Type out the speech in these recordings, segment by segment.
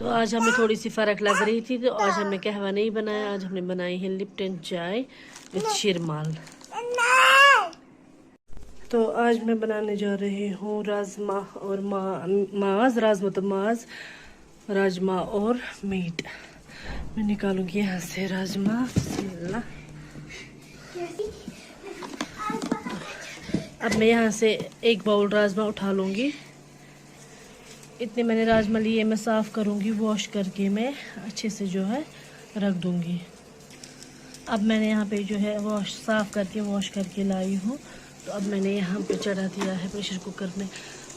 तो आज हमें थोड़ी सी फ़र्क लग रही थी, तो आज हमने कहवा नहीं बनाया, आज हमने बनाई है लिप्टन चाय विद शिरमाल। तो आज मैं बनाने जा रही हूँ राजमा और माज, राजमा तो माज, राजमा और मीट। मैं निकालूंगी यहाँ से राजमा। बिस्मिल्लाह। अब मैं यहाँ से एक बाउल राजमा उठा लूँगी। इतने मैंने राजमा लिए, मैं साफ़ करूँगी, वॉश करके मैं अच्छे से जो है रख दूँगी। अब मैंने यहाँ पे जो है साफ़ करके वॉश करके लाई हूँ। तो अब मैंने यहाँ पे चढ़ा दिया है प्रेशर कुकर में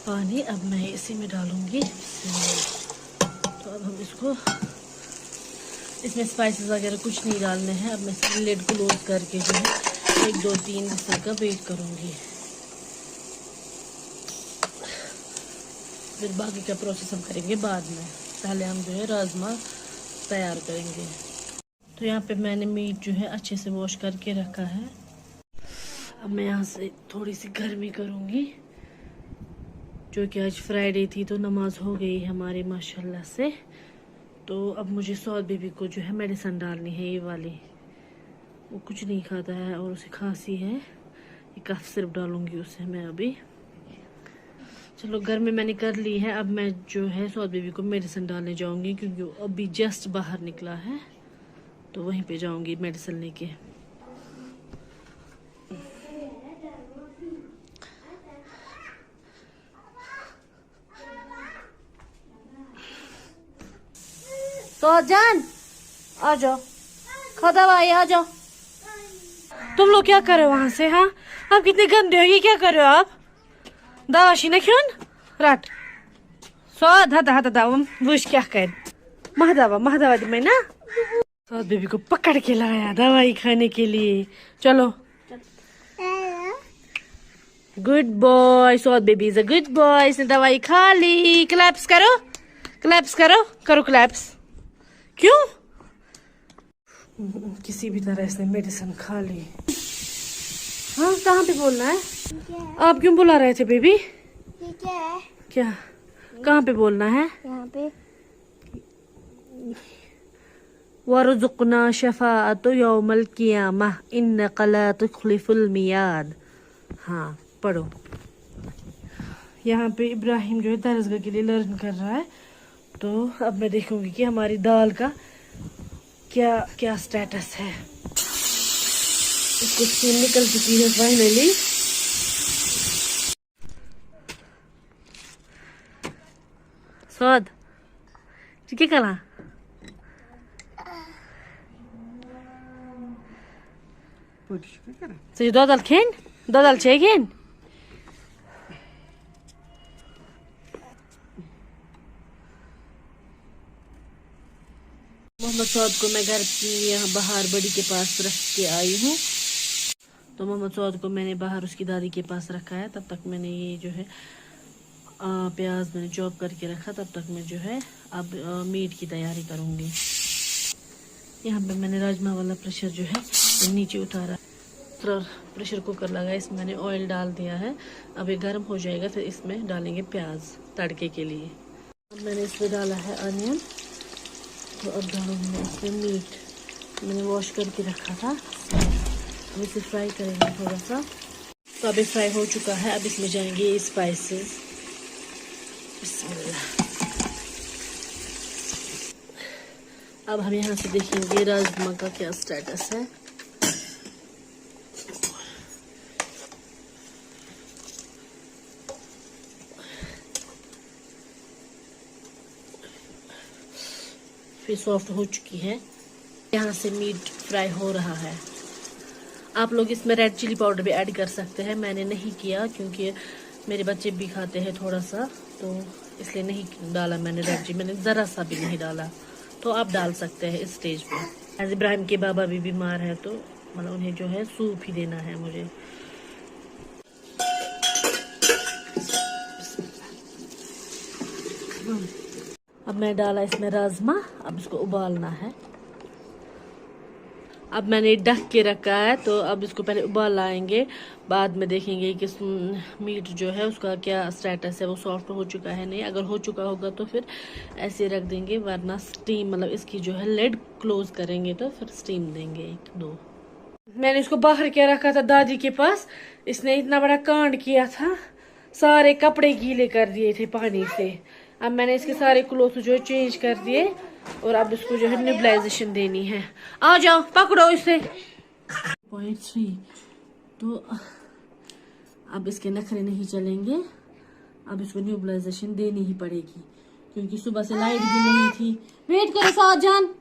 पानी। अब मैं इसी में डालूँगी। तो अब हम इसमें स्पाइसेस वगैरह कुछ नहीं डालने हैं। अब मैं इसमें लिड क्लोज करके जो है 1 2 3 विसल का वेट करूँगी। फिर बाकी का प्रोसेस हम करेंगे बाद में। पहले हम जो है राजमा तैयार करेंगे। तो यहाँ पे मैंने मीट जो है अच्छे से वॉश करके रखा है। अब मैं यहाँ से थोड़ी सी गर्मी करूँगी, जो कि आज फ्राइडे थी तो नमाज हो गई हमारी माशाल्लाह से। तो अब मुझे सौद बेबी को जो है मेडिसिन डालनी है, ये वाली। वो कुछ नहीं खाता है और उसे खांसी है, ये कफ सिरप डालूँगी उसे मैं अभी। चलो गर्मी मैंने कर ली है। अब मैं जो है सौद बेबी को मेडिसिन डालने जाऊंगी, क्योंकि वो अभी जस्ट बाहर निकला है, तो वहीं पे जाऊंगी मेडिसिन लेके। तो जान आ जाओ, खा दवाई, आ जाओ। तुम लोग क्या कर रहे हो वहां से? हाँ, आप कितने गंदे हो, ये क्या कर रहे हो आप? दावाशी ना क्यों राट सौद हदा दावम वुश क्या कर महदावा में ना। सौद बेबी को पकड़ के लाया दवाई खाने के लिए। चलो, good boy, Saud baby is a good boy. इसने दवाई खा ली। क्लैप्स करो, क्लैप्स करो, करो क्लैप्स। क्यों? किसी भी तरह इसने मेडिसिन खा ली। हाँ, कहाँ पे बोलना है? आप क्यों बुला रहे थे बेबी? ये क्या है? क्या? कहाँ पे बोलना है? यहाँ पे वरज़ुक़ना शफ़ाअतु यौमल क़ियामह इन्नका ला तुख़्लिफ़ुल मियाद। हाँ, पढ़ो। यहाँ पे इब्राहिम जो है दरसगाह के लिए लर्न कर रहा है। तो अब मैं देखूंगी कि हमारी दाल का क्या क्या स्टेटस है। इसको स्टीम निकल चुकी है फाइनली। सौद ठीक है कला सही दो दाल खेन मोहम्मद सौद को मैं घर की यहाँ बाहर बड़ी के पास रख के आई हूँ। तो मोहम्मद सौद को मैंने बाहर उसकी दादी के पास रखा है। तब तक मैंने ये जो है प्याज मैंने चॉप करके रखा। तब तक मैं जो है अब मीट की तैयारी करूँगी। यहाँ पे मैंने राजमा वाला प्रेशर जो है नीचे उतारा, प्रेशर कुकर लगा, इसमें मैंने ऑयल डाल दिया है। अब ये गर्म हो जाएगा, फिर इसमें डालेंगे प्याज तड़के के लिए। अब मैंने इसमें डाला है अनियन। तो अब डालूंगी मैं इसमें मीट, मैंने वॉश करके रखा था। अब इसे फ्राई करेंगे थोड़ा सा। तो अब ये फ्राई हो चुका है। अब इसमें जाएंगे ये स्पाइसेस। बिस्मिल्लाह। अब हम यहाँ से देखेंगे राजमा का क्या स्टेटस है। फिर सॉफ्ट हो चुकी है। यहाँ से मीट फ्राई हो रहा है। आप लोग इसमें रेड चिली पाउडर भी ऐड कर सकते हैं। मैंने नहीं किया क्योंकि मेरे बच्चे भी खाते हैं थोड़ा सा, तो इसलिए नहीं डाला मैंने रेड चिली। मैंने ज़रा सा भी नहीं डाला। तो आप डाल सकते हैं इस स्टेज पे। एज इब्राहिम के बाबा भी बीमार है, तो मतलब उन्हें जो है सूप ही देना है मुझे। अब मैं डाला इसमें राजमा। अब इसको उबालना है। अब मैंने ढक के रखा है, तो अब इसको पहले उबाल लाएंगे, बाद में देखेंगे कि मीट जो है उसका क्या स्टेटस है, वो सॉफ्ट हो चुका है नहीं। अगर हो चुका होगा तो फिर ऐसे रख देंगे, वरना स्टीम मतलब इसकी जो है लिड क्लोज करेंगे तो फिर स्टीम देंगे 1-2। मैंने इसको बाहर क्या रखा था दादी के पास, इसने इतना बड़ा कांड किया था, सारे कपड़े गीले कर दिए थे पानी से। अब मैंने इसके सारे क्लोथ जो है चेंज कर दिए और अब इसको जो है नेबुलाइजेशन देनी है। आ जाओ पकड़ो इसे। 0.3 तो अब इसके नखरे नहीं चलेंगे, अब इसको नेबुलाइजेशन देनी ही पड़ेगी क्योंकि सुबह से लाइट भी नहीं थी। वेट करो साथ जान।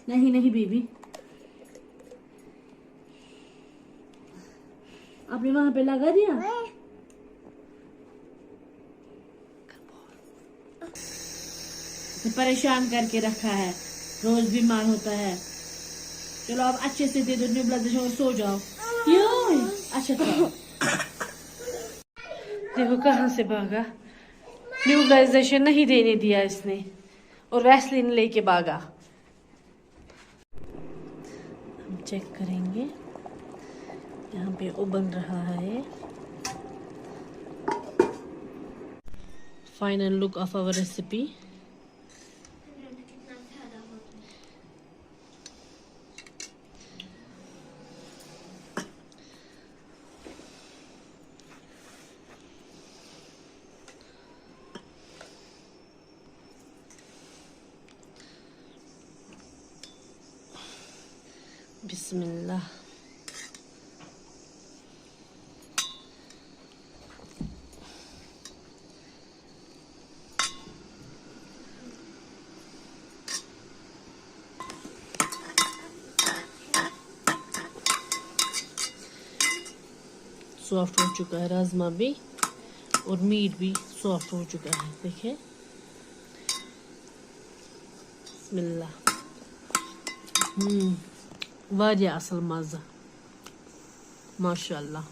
नहीं नहीं बेबी, आपने वहां पे लगा दिया। परेशान करके रखा है, रोज बीमार होता है। चलो अब अच्छे से दे दो नेबुलाइजेशन और सो जाओ। क्यों? अच्छा चलो। देखो कहाँ से भागा, नेबुलाइजेशन नहीं देने दिया इसने और वैसलीन लेके भागा। हम चेक करेंगे, यहाँ पे उबल रहा है। Final look of our recipe. बिस्मिल्लाह। सॉफ्ट हो चुका है राजमा भी और मीट भी सॉफ्ट हो चुका है, देखिए। बिस्मिल्लाह। वारिया असल मज़ा, माशाअल्लाह।